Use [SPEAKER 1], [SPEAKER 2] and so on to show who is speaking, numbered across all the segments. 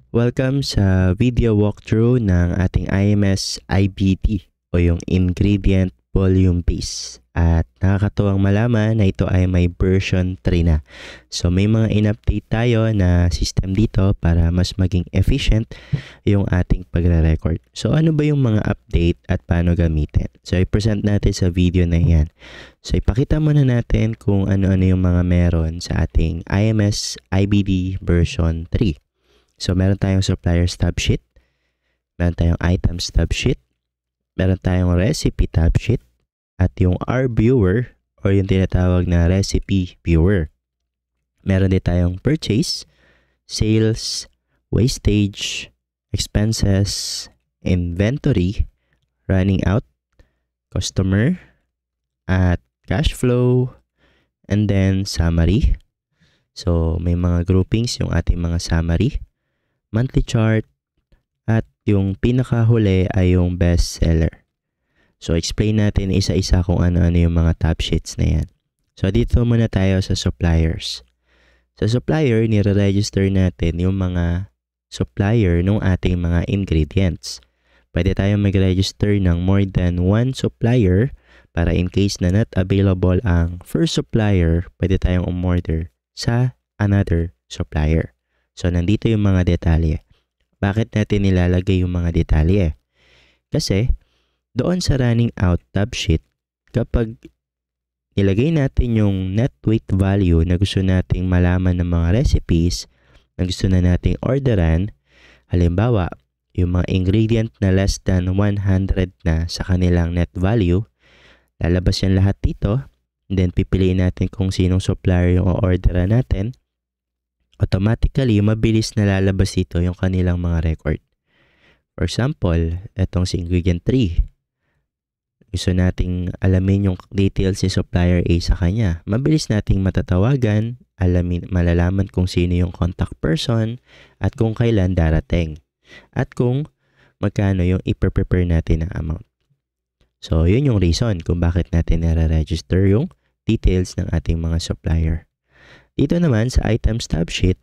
[SPEAKER 1] Welcome sa video walkthrough ng ating IMS IBD o yung Ingredient Volume Base. At nakakatuwang malaman na ito ay may version 3 na. So may mga in-update tayo na system dito para mas maging efficient yung ating pagre-record. So ano ba yung mga update at paano gamitin? So i-present natin sa video na yan. So ipakita muna natin kung ano-ano yung mga meron sa ating IMS IBD version 3. So, meron tayong supplier tab sheet, meron tayong items tab sheet, meron tayong recipe tab sheet, at yung R viewer or yung tinatawag na recipe viewer. Meron din tayong purchase, sales, wastage, expenses, inventory, running out, customer, at cash flow, and then summary. So, may mga groupings yung ating mga summary, monthly chart, at yung pinakahuli ay yung best seller. So, explain natin isa-isa kung ano-ano yung mga tab sheets na yan. So, dito muna tayo sa suppliers. Sa supplier, nire-register natin yung mga supplier ng ating mga ingredients. Pwede tayong mag-register ng more than one supplier para in case na not available ang first supplier, pwede tayong umorder sa another supplier. So, nandito yung mga detalye. Bakit natin nilalagay yung mga detalye? Kasi, doon sa running out tab sheet, kapag nilagay natin yung net weight value na gusto nating malaman ng mga recipes na gusto na nating orderan, halimbawa, yung mga ingredient na less than 100 na sa kanilang net value, lalabas yan lahat dito. And then, pipiliin natin kung sinong supplier yung orderan natin. Automatically, mabilis na lalabas dito yung kanilang mga record. For example, itong si ingredient 3. Gusto nating alamin yung details si supplier A sa kanya. Mabilis nating matatawagan, malalaman kung sino yung contact person, at kung kailan darating. At kung magkano yung i-prepare natin na amount. So, yun yung reason kung bakit natin nare-register yung details ng ating mga supplier. Dito naman sa items tab sheet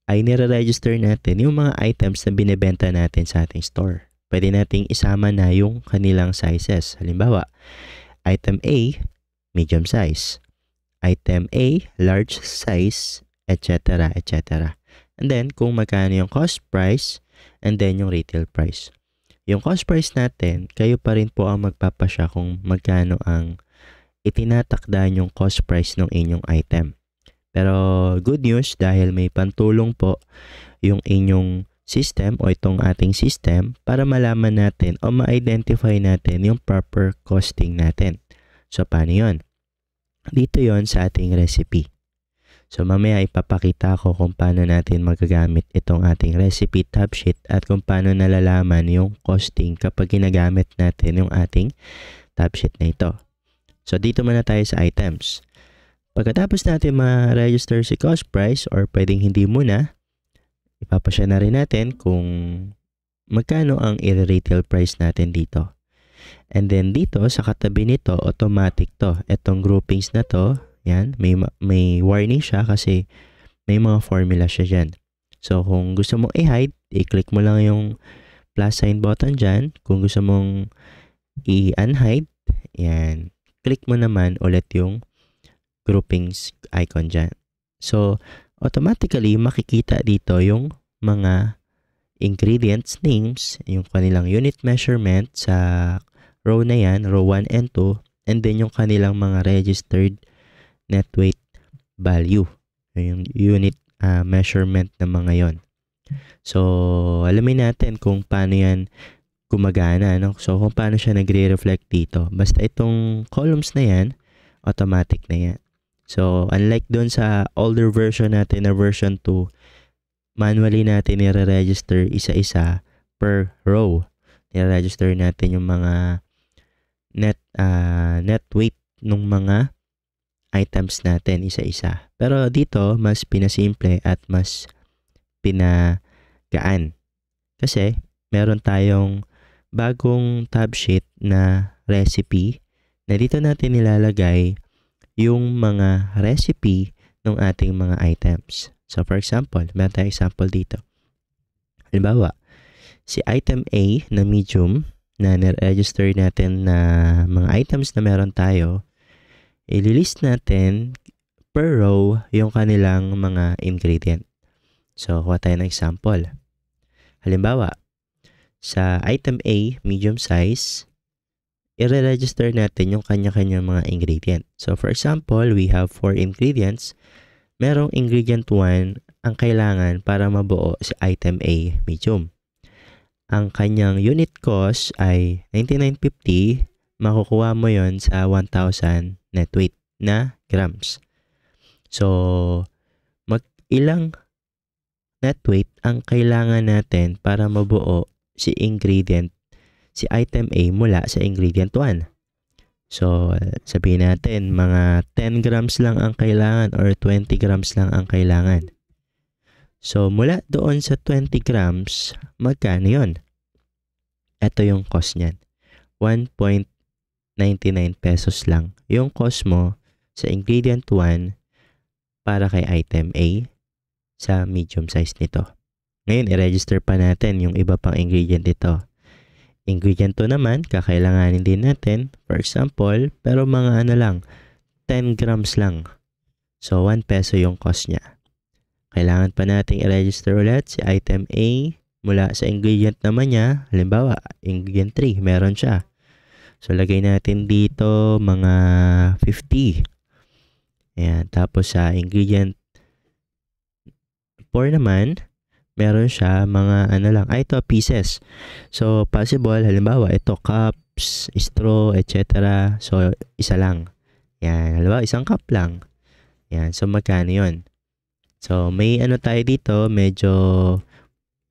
[SPEAKER 1] ay nire-register natin yung mga items na binibenta natin sa ating store. Pwede nating isama na yung kanilang sizes. Halimbawa, item A, medium size. Item A, large size, etc. etc. And then, kung magkano yung cost price, and then yung retail price. Yung cost price natin, kayo pa rin po ang magpapasya kung magkano ang itinatakdaan yung cost price ng inyong item. Pero good news dahil may pantulong po yung inyong system o itong ating system para malaman natin o ma-identify natin yung proper costing natin. So paano yun? Dito yon sa ating recipe. So mamaya ipapakita ko kung paano natin magagamit itong ating recipe tab sheet at kung paano nalalaman yung costing kapag ginagamit natin yung ating tab sheet na ito. So, dito muna tayo sa items. Pagkatapos natin ma-register si cost price or pwedeng hindi muna, ipapasya na rin natin kung magkano ang i-retail price natin dito. And then dito, sa katabi nito, automatic to. Itong groupings na to, yan, may warning siya kasi may mga formula siya dyan. So, kung gusto mong i-hide, i-click mo lang yung plus sign button dyan. Kung gusto mong i-unhide, yan, click mo naman ulit yung groupings icon dyan. So, automatically, makikita dito yung mga ingredients names, yung kanilang unit measurement sa row na yan, row 1 and 2, and then yung kanilang mga registered net weight value, yung unit measurement na mga yon. So, alamin natin kung paano yan gumagana, no? So, kung paano siya nagre-reflect dito. Basta itong columns na yan, automatic na yan. So, unlike dun sa older version natin na version 2, manually natin nire-register isa-isa per row. Nire-register natin yung mga net weight ng mga items natin isa-isa. Pero dito, mas pinasimple at mas pinagaan. Kasi, meron tayong bagong tab sheet na recipe na dito natin nilalagay yung mga recipe ng ating mga items. So, for example, meron tayong example dito. Halimbawa, si item A na medium na nire-register natin na mga items na meron tayo, ililist natin per row yung kanilang mga ingredient. So, kuha tayo ng example. Halimbawa, sa item A, medium size, i-register natin yung kanya-kanyang mga ingredient. So, for example, we have 4 ingredients. Merong ingredient 1 ang kailangan para mabuo si item A, medium. Ang kanyang unit cost ay 99.50. Makukuha mo yon sa 1,000 net weight na grams. So, ilang net weight ang kailangan natin para mabuo si item A mula sa ingredient 1. So, sabihin natin, mga 10 grams lang ang kailangan or 20 grams lang ang kailangan. So, mula doon sa 20 grams, magkano yun? Ito yung cost niyan. 1.99 pesos lang yung cost mo sa ingredient 1 para kay item A sa medium size nito. Ngayon, i-register pa natin yung iba pang ingredient nito. Ingredient 2 naman, kakailanganin din natin. For example, pero mga 10 grams lang. So, 1 peso yung cost niya. Kailangan pa natin i-register ulit si item A mula sa ingredient naman niya. Halimbawa, ingredient 3, meron siya. So, lagay natin dito mga 50. Ayan. Tapos sa ingredient 4 naman, meron siya mga ito, pieces. So, possible, halimbawa, ito, cups, straw, etc. So, isa lang. Yan. Halimbawa, isang cup lang. Yan. So, magkano yun? So, may tayo dito, medyo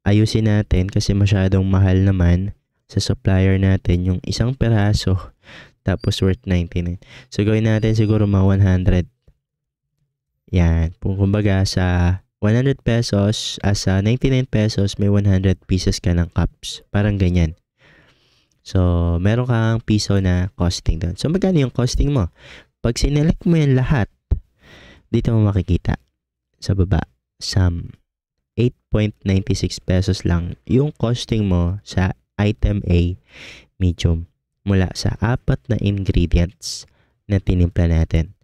[SPEAKER 1] ayusin natin kasi masyadong mahal naman sa supplier natin yung isang peraso tapos worth 99. So, gawin natin siguro mga 100. Yan. Kumbaga, sa 100 pesos, sa 99 pesos, may 100 pieces ka ng cups. Parang ganyan. So, meron kang piso na costing doon. So, magkano yung costing mo? Pag sinelect mo yan lahat, dito mo makikita sa baba, sum, 8.96 pesos lang yung costing mo sa item A, medium, mula sa 4 na ingredients na tinimpla natin.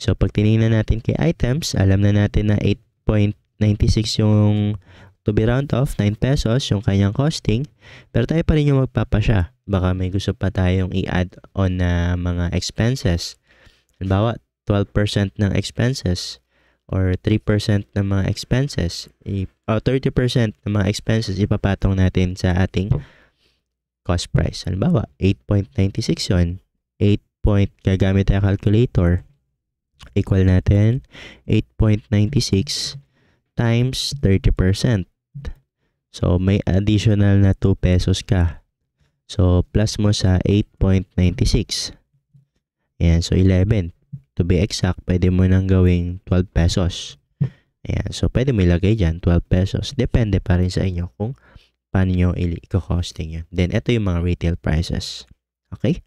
[SPEAKER 1] So, pag tinignan natin kay items, alam na natin na 8.96 yung, to be round off, 9 pesos yung kanyang costing. Pero tayo pa rin yung magpapasya. Baka may gusto pa tayong i-add on na mga expenses. Halimbawa, 12% ng expenses or 3% ng mga expenses o 30% ng mga expenses ipapatong natin sa ating cost price. Halimbawa, 8.96 yun. 8 gagamit tayo calculator. Equal natin 8.96 times 30%. So, may additional na 2 pesos ka. So, plus mo sa 8.96. Ayan, so 11. To be exact, pwede mo nang gawing 12 pesos. Ayan, so pwede mo ilagay dyan 12 pesos. Depende pa rin sa inyo kung paano nyo i-costing yun. Then, ito yung mga retail prices. Okay?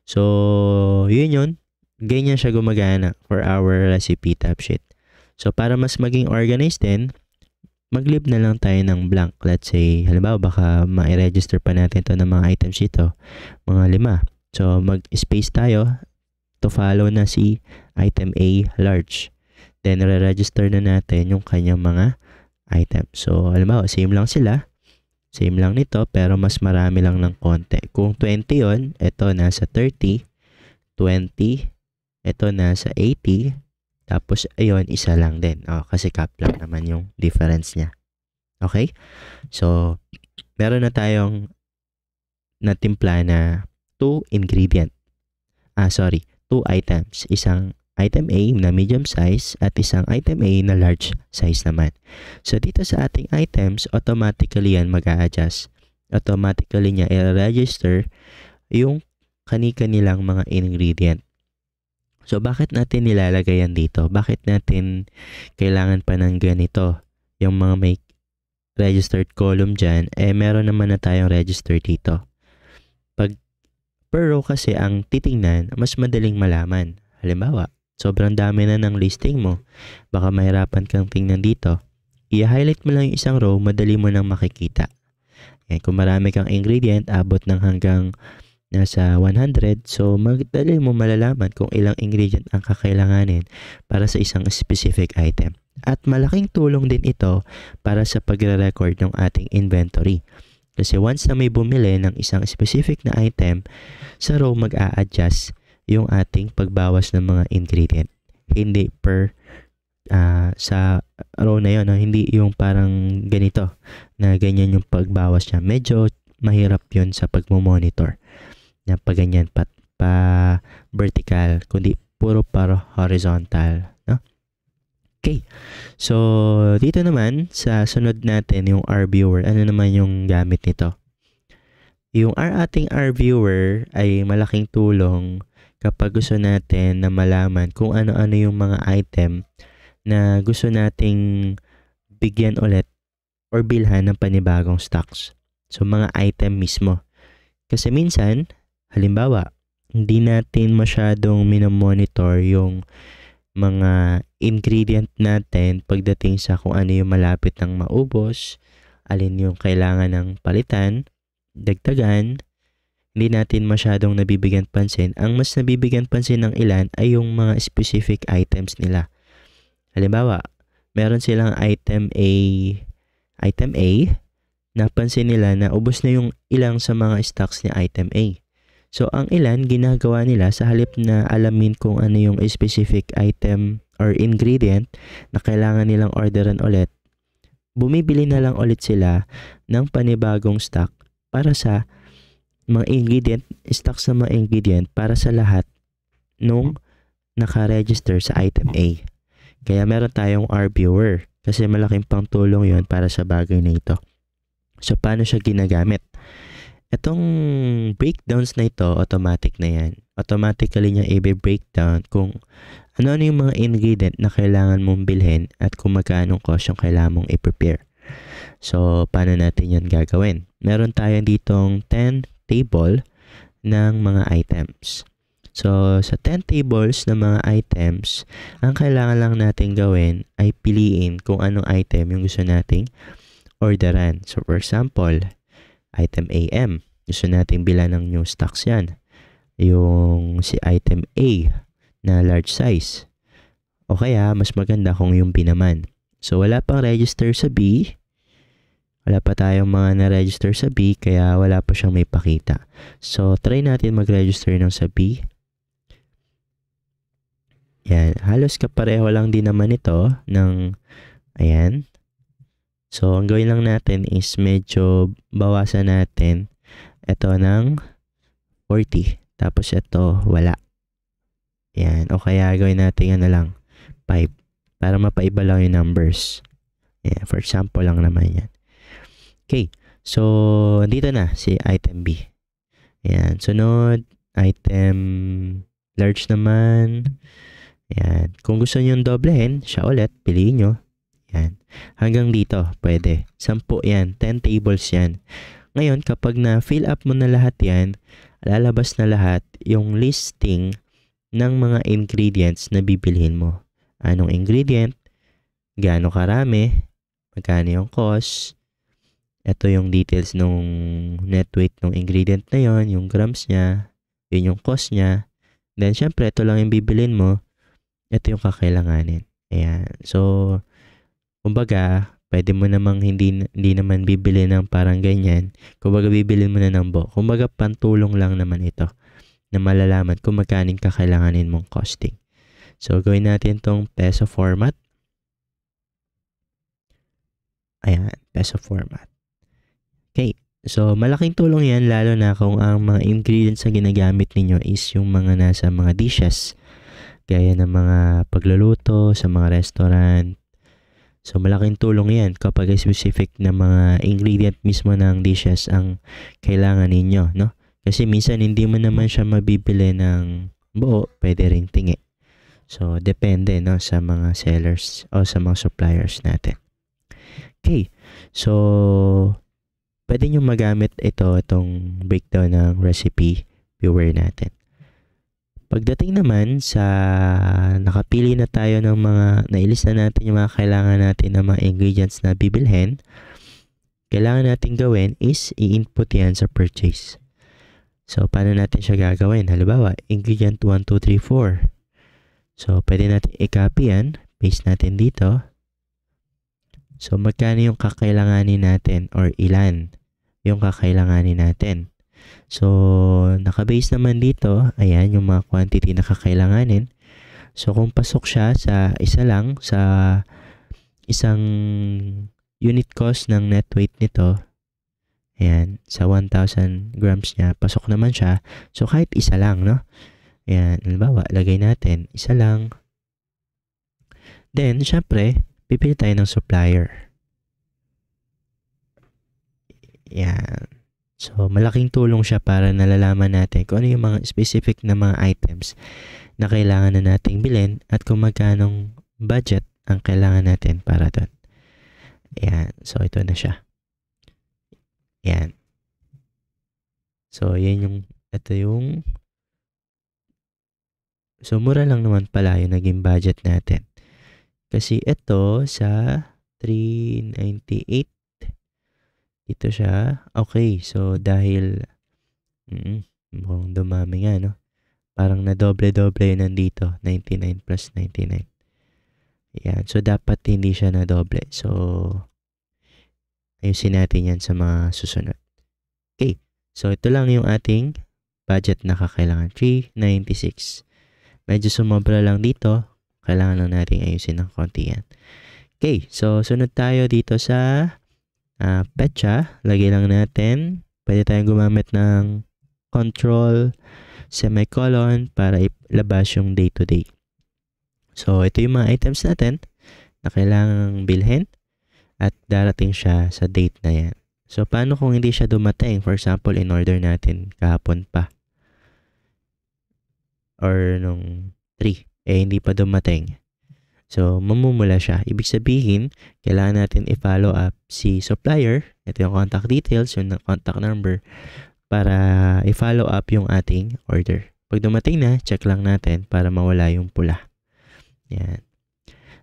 [SPEAKER 1] So, yun. Ganyan siya gumagana for our recipe top sheet. So, para mas maging organized din, mag-leave na lang tayo ng blank. Let's say, halimbawa, baka ma-register pa natin to ng mga items ito. Mga 5. So, mag-space tayo to follow na si item A large. Then, re-register na natin yung kanyang mga items. So, halimbawa, same lang sila. Same lang nito, pero mas marami lang ng konti. Kung 20 yon, ito nasa 30. 20, ito nasa 80. Tapos, ayun, isa lang din. Kasi cap lang naman yung difference niya. Okay? So, meron na tayong natimpla na 2 items. Isang item A na medium size at isang item A na large size naman. So, dito sa ating items, automatically yan mag-a-adjust. Automatically niya i-register yung kani-kanilang mga ingredient. So, bakit natin nilalagay yan dito? Bakit natin kailangan pa ng ganito? Yung mga may registered column dyan, meron naman na tayong register dito. Pag per row kasi ang titingnan, mas madaling malaman. Halimbawa, sobrang dami na ng listing mo. Baka mahirapan kang tingnan dito. i-highlight mo lang yung isang row, madali mo nang makikita. Yan, kung marami kang ingredient, abot ng hanggang nasa 100, so madali mo malalaman kung ilang ingredient ang kakailanganin para sa isang specific item. At malaking tulong din ito para sa pagre-record ng ating inventory. Kasi once na may bumili ng isang specific na item, sa row mag-a-adjust yung ating pagbawas ng mga ingredient. Hindi per sa row na yun, no? Hindi yung parang ganito na ganyan yung pagbawas niya. Medyo mahirap yun sa pagmo-monitor na pa ganyan pa vertical, kundi puro para horizontal, no? Okay. So, dito naman sa sunod natin yung R-Viewer, ano naman yung gamit nito? Yung ating R-Viewer ay malaking tulong kapag gusto natin na malaman kung ano-ano yung mga item na gusto nating bigyan ulit or bilhan ng panibagong stocks. So, mga item mismo. Kasi minsan, halimbawa, hindi natin masyadong minomonitor yung mga ingredient natin pagdating sa kung ano yung malapit ng maubos, alin yung kailangan ng palitan, dagdagan, hindi natin masyadong nabibigyan pansin. Ang mas nabibigyan pansin ng ilan ay yung mga specific items nila. Halimbawa, meron silang item A, napansin nila na ubos na yung ilang sa mga stocks ni item A. So, ang ilan, ginagawa nila sa halip na alamin kung ano yung specific item or ingredient na kailangan nilang orderan ulit, bumibili na lang ulit sila ng panibagong stock para sa mga ingredient, stocks sa mga ingredient para sa lahat nung naka-register sa item A. Kaya meron tayong R-Viewer kasi malaking pang tulong yon para sa bagay na ito. So, paano siya ginagamit? Itong breakdowns na ito, automatic na yan. Automatically niya i-breakdown kung ano yung mga ingredient na kailangan mong bilhin at kung magkano cost yung kailangan mong i-prepare. So, paano natin yan gagawin? Meron tayo ditong 10 table ng mga items. So, sa 10 tables ng mga items, ang kailangan lang natin gawin ay piliin kung anong item yung gusto nating orderan. So, for example, item AM, gusto nating bilan ng new stocks yan. Yung si item A na large size. O kaya, mas maganda kung yung B naman. So, wala pang register sa B. Wala pa tayong mga na-register sa B, kaya wala pa siyang may pakita. So, try natin mag-register ng sa B. Yan, halos kapareho lang din naman ito ng, ayan. So, ang gawin lang natin is medyo bawasan natin ito ng 40. Tapos ito, wala. Yan, o kaya gawin natin ano lang, 5. Para mapaiba lang yung numbers. Yan, for example lang naman yan. Okay, so, dito na si item B. Yan, sunod, item large naman. Yan. Kung gusto nyo yung doblehin, siya ulit, piliin nyo. Yan. Hanggang dito, pwede. 10 yan. 10 tables yan. Ngayon, kapag na-fill up mo na lahat yan, lalabas na lahat yung listing ng mga ingredients na bibilhin mo. Anong ingredient, gaano karami, magkano yung cost, ito yung details nung net weight ng ingredient na yon, yung grams niya, yun yung cost niya. Then, syempre, ito lang yung bibilhin mo. Ito yung kakailanganin. Ayan. So, kumbaga, pwede mo namang hindi naman bibili ng parang ganyan. Kumbaga, bibili mo na ng buo. Kumbaga, pantulong lang naman ito na malalaman kung magkano kakailanganin mong costing. So, gawin natin tong peso format. Ayan, peso format. Okay. So, malaking tulong yan lalo na kung ang mga ingredients na ginagamit ninyo is yung mga nasa mga dishes. Gaya ng mga pagluluto sa mga restaurant. So, malaking tulong yan kapag specific na mga ingredient mismo ng dishes ang kailangan ninyo, no? Kasi minsan hindi mo naman siya mabibili ng buo, pwede ring tingi. So, depende, no, sa mga sellers o sa mga suppliers natin. Okay. So, pwede nyo magamit itong breakdown ng recipe viewer natin. Pagdating naman sa nakapili na tayo ng mga, nailista natin yung mga kailangan natin na mga ingredients na bibilhin, kailangan natin gawin is i-input yan sa purchase. So, paano natin siya gagawin? Halimbawa, ingredient 1, 2, 3, 4. So, pwede natin i-copy yan. Paste natin dito. So, magkano yung kakailanganin natin or ilan yung kakailanganin natin? So, nakabase naman dito, ayan, yung mga quantity na kakailanganin. So, kung pasok siya sa isa lang, sa isang unit cost ng net weight nito, ayan, sa 1,000 grams niya, pasok naman siya. So, kahit isa lang, no? Ayan, halimbawa, lagay natin, isa lang. Then, syempre, pipili tayo ng supplier. Ayan. So, malaking tulong siya para nalalaman natin kung ano yung mga specific na mga items na kailangan na nating bilhin at kung magkanong budget ang kailangan natin para doon. Ayan. So, ito na siya. Ayan. So, ito yung so, mura lang naman pala yung naging budget natin. Kasi ito sa 398 ito siya. Okay, so dahil mukhang dumami nga, no? Parang na doble-doble yun nandito. 99 plus 99. Ayan, so dapat hindi siya na doble. So, ayusin natin yan sa mga susunod. Okay, so ito lang yung ating budget na kakailangan. 396. Medyo sumobra lang dito. Kailangan lang natin ayusin ng konti yan. Okay, so sunod tayo dito sa petsa, lagay lang natin. Pwede tayong gumamit ng control, semicolon para ilabas yung day to day. So, ito yung mga items natin na kailangang bilhin at darating siya sa date na yan. So, paano kung hindi siya dumating? For example, in order natin kahapon pa. Or nung 3, hindi pa dumating. So, mamumula siya. Ibig sabihin, kailangan natin i-follow up si supplier. Ito yung contact details, yung contact number, para i-follow up yung ating order. Pag dumating na, check lang natin para mawala yung pula. Yan.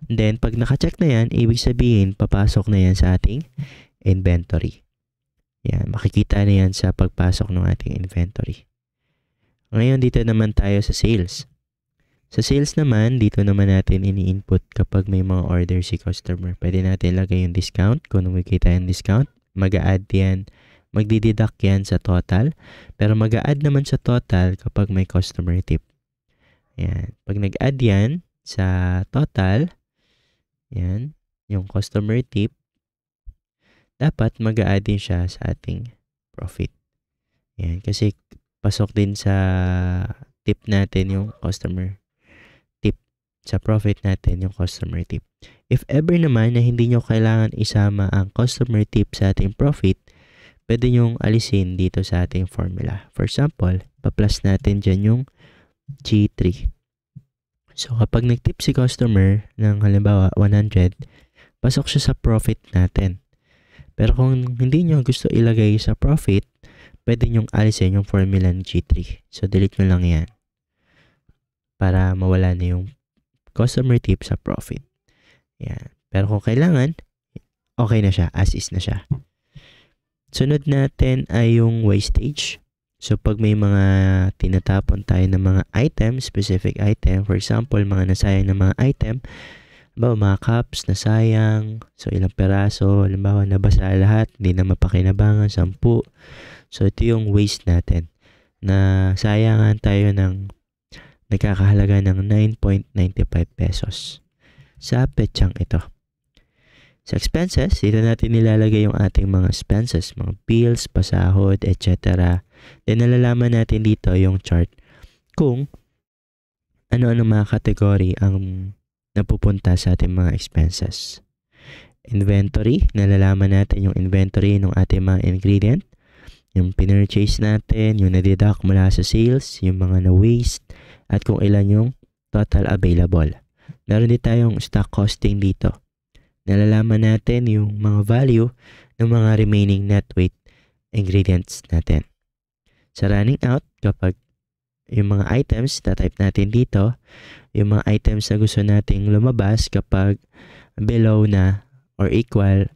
[SPEAKER 1] Then, pag naka-check na yan, ibig sabihin, papasok na yan sa ating inventory. Yan. Makikita na yan sa pagpasok ng ating inventory. Ngayon, dito naman tayo sa sales. Sa sales naman, dito naman natin ini-input kapag may mga order si customer. Pwede natin lagay yung discount. Kung nakikita yung discount, mag-a-add yan. Magdideduct yan sa total. Pero mag-a-add naman sa total kapag may customer tip. Yan. Pag nag-add yan sa total, yan, yung customer tip, dapat mag-a-add din siya sa ating profit. Yan. Kasi pasok din sa tip natin yung customer sa profit natin yung customer tip. If ever naman na hindi nyo kailangan isama ang customer tip sa ating profit, pwede nyong alisin dito sa ating formula. For example, pa-plus natin dyan yung G3. So, kapag nag-tip si customer ng halimbawa 100, pasok siya sa profit natin. Pero kung hindi nyo gusto ilagay sa profit, pwede nyong alisin yung formula ng G3. So, delete nyo lang yan para mawala na yung customer tip sa profit. Yan. Pero kung kailangan, okay na siya. As is na siya. Sunod natin ay yung wastage. So, pag may mga tinatapon tayo ng mga item, specific item, for example, mga nasayang na mga item, mga cups nasayang, so ilang peraso, halimbawa nabasa lahat, hindi na mapakinabangan, 10. So, ito yung waste natin. Na sayangan tayo ng nagkakahalaga ng 9.95 pesos sa petsang ito. Sa expenses, dito natin nilalagay yung ating mga expenses, mga bills, pasahod, etc. Then, nalalaman natin dito yung chart kung ano-ano mga kategory ang napupunta sa ating mga expenses. Inventory, nalalaman natin yung inventory ng ating mga ingredient, yung pinurchase natin, yung na-deduct mula sa sales, yung mga na-waste, at kung ilan yung total available. Meron din tayong stock costing dito. Nalalaman natin yung mga value ng mga remaining net weight ingredients natin. Sa running out, kapag yung mga items, type natin dito, yung mga items na gusto nating lumabas kapag below na or equal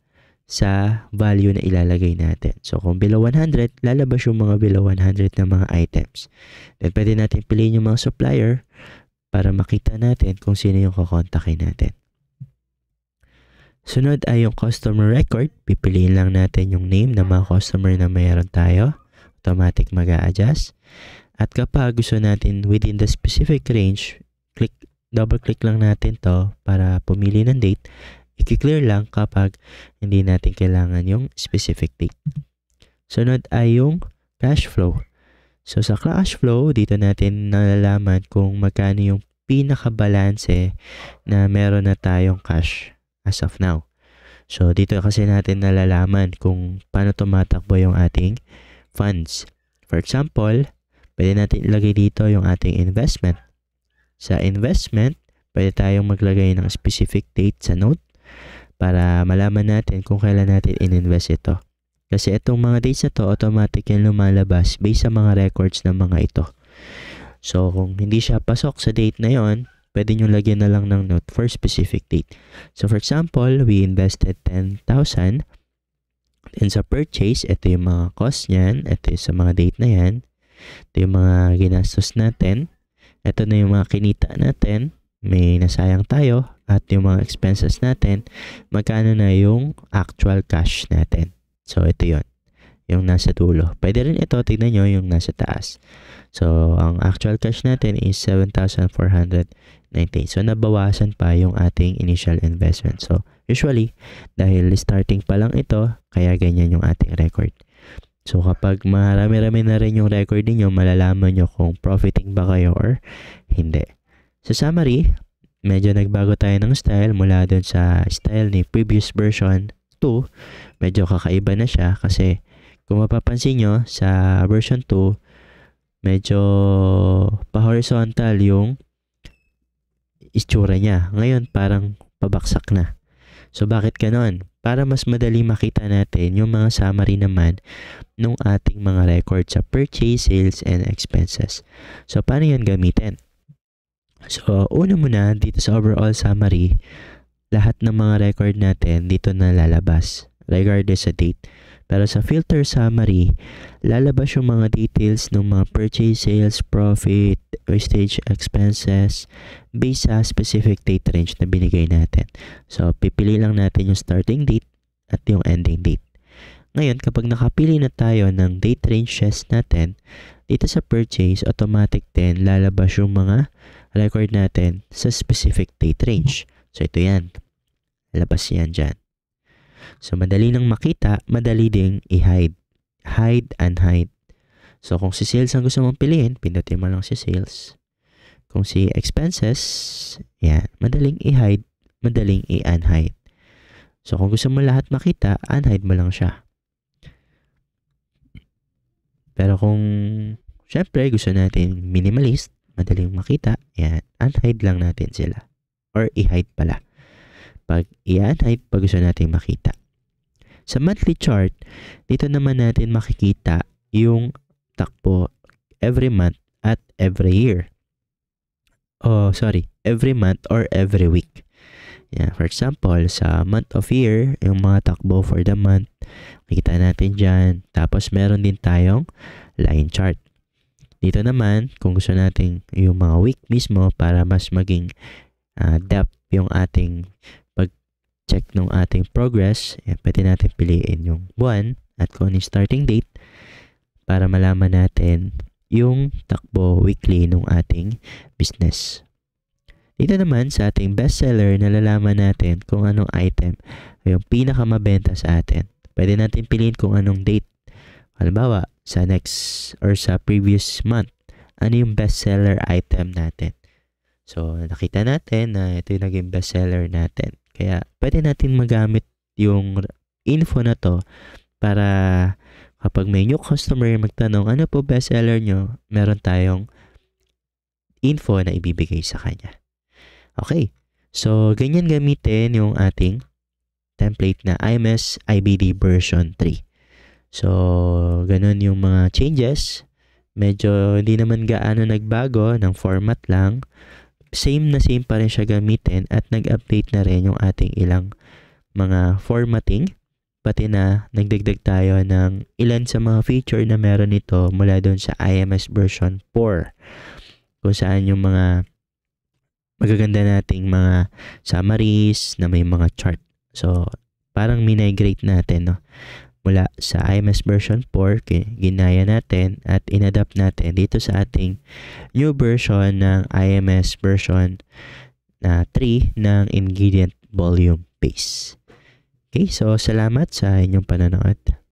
[SPEAKER 1] sa value na ilalagay natin. So, kung below 100, lalabas yung mga below 100 na mga items. Then, pwede natin piliin yung mga supplier para makita natin kung sino yung kukontakin natin. Sunod ay yung customer record. Pipiliin lang natin yung name ng mga customer na mayroon tayo. Automatic mag-a-adjust. At kapag gusto natin within the specific range, double click lang natin to para pumili ng date. I-clear lang kapag hindi natin kailangan yung specific date. Sunod ay yung cash flow. So sa cash flow, dito natin nalalaman kung magkano yung pinaka-balanse na meron na tayong cash as of now. So, dito kasi natin nalalaman kung paano tumatakbo yung ating funds. For example, pwede natin ilagay dito yung ating investment. Sa investment, pwede tayong maglagay ng specific date sa note para malaman natin kung kailan natin in-invest ito. Kasi itong mga dates na to, automatic yan lumalabas based sa mga records ng mga ito. So, kung hindi siya pasok sa date na yon, pwede nyo lagyan na lang ng note for specific date. So, for example, we invested 10,000. And sa purchase, ito yung mga cost niyan. Ito yung sa mga date na yan. Ito yung mga ginastos natin. Ito na yung mga kinita natin. May nasayang tayo. At yung mga expenses natin, magkano na yung actual cash natin. So, ito yun. Yung nasa dulo. Pwede rin ito, tignan nyo yung nasa taas. So, ang actual cash natin is 7,490. So, nabawasan pa yung ating initial investment. So, usually, dahil starting pa lang ito, kaya ganyan yung ating record. So, kapag marami-rami na rin yung record niyo, malalaman nyo kung profiting ba kayo or hindi. Sa summary, medyo nagbago tayo ng style mula dun sa style ni previous version 2. Medyo kakaiba na siya kasi kung mapapansin nyo, sa version 2, medyo pa-horizontal yung itsura niya. Ngayon, parang pabaksak na. So, bakit ganon? Para mas madali makita natin yung mga summary naman ng ating mga record sa purchase, sales, and expenses. So, paano yan gamitin? So, una muna, dito sa overall summary, lahat ng mga record natin dito na lalabas, regardless sa date. Pero sa filter summary, lalabas yung mga details ng mga purchase, sales, profit, wastage, expenses based sa specific date range na binigay natin. So, pipili lang natin yung starting date at yung ending date. Ngayon, kapag nakapili na tayo ng date ranges natin, dito sa purchase, automatic din lalabas yung mga record natin sa specific date range. So, ito yan. Labas yan dyan. So, madali nang makita, madali ding i-hide. Hide and hide. So, kung si sales ang gusto mong piliin, pindutin mo lang si sales. Kung si expenses, yan, madaling i-hide, madaling i-unhide. So, kung gusto mo lahat makita, unhide mo lang siya. Pero kung, syempre, gusto natin minimalist, madaling makita, yan, unhide lang natin sila. Or i-hide pala. Pag i-unhide, pag gusto natin makita. Sa monthly chart, dito naman natin makikita yung takbo every month at every year. Every month or every week. Yeah, for example, sa month of year, yung mga takbo for the month, makita natin dyan. Tapos, meron din tayong line chart. Dito naman, kung gusto natin yung mga week mismo para mas maging depth yung ating check ng ating progress, pwede natin piliin yung buwan at kung yung starting date para malaman natin yung takbo weekly ng ating business. Dito naman sa ating bestseller, nalalaman natin kung anong item yung pinakamabenta sa atin. Pwede natin piliin kung anong date. Halimbawa, sa next or sa previous month, ano yung bestseller item natin. So, nakita natin na ito yung naging bestseller natin. Kaya, pwede natin magamit yung info na to para kapag may new customer magtanong, ano po bestseller nyo, meron tayong info na ibibigay sa kanya. Okay. So, ganyan gamitin yung ating template na IMS IBD version 3. So, ganun yung mga changes Medyo hindi naman gaano nagbago ng format lang. Same na same pa rin siya gamitin at nag-update na rin yung ating ilang mga formatting. Pati na nagdagdag tayo ng ilan sa mga feature na meron nito mula doon sa IMS version 4. Kung saan yung mga magaganda nating mga summaries na may mga chart. So, parang migrate natin, no? Mula sa IMS version 4, ginaya natin at inadapt natin dito sa ating new version ng IMS version na 3 ng ingredient volume base. Okay, so salamat sa inyong panonood.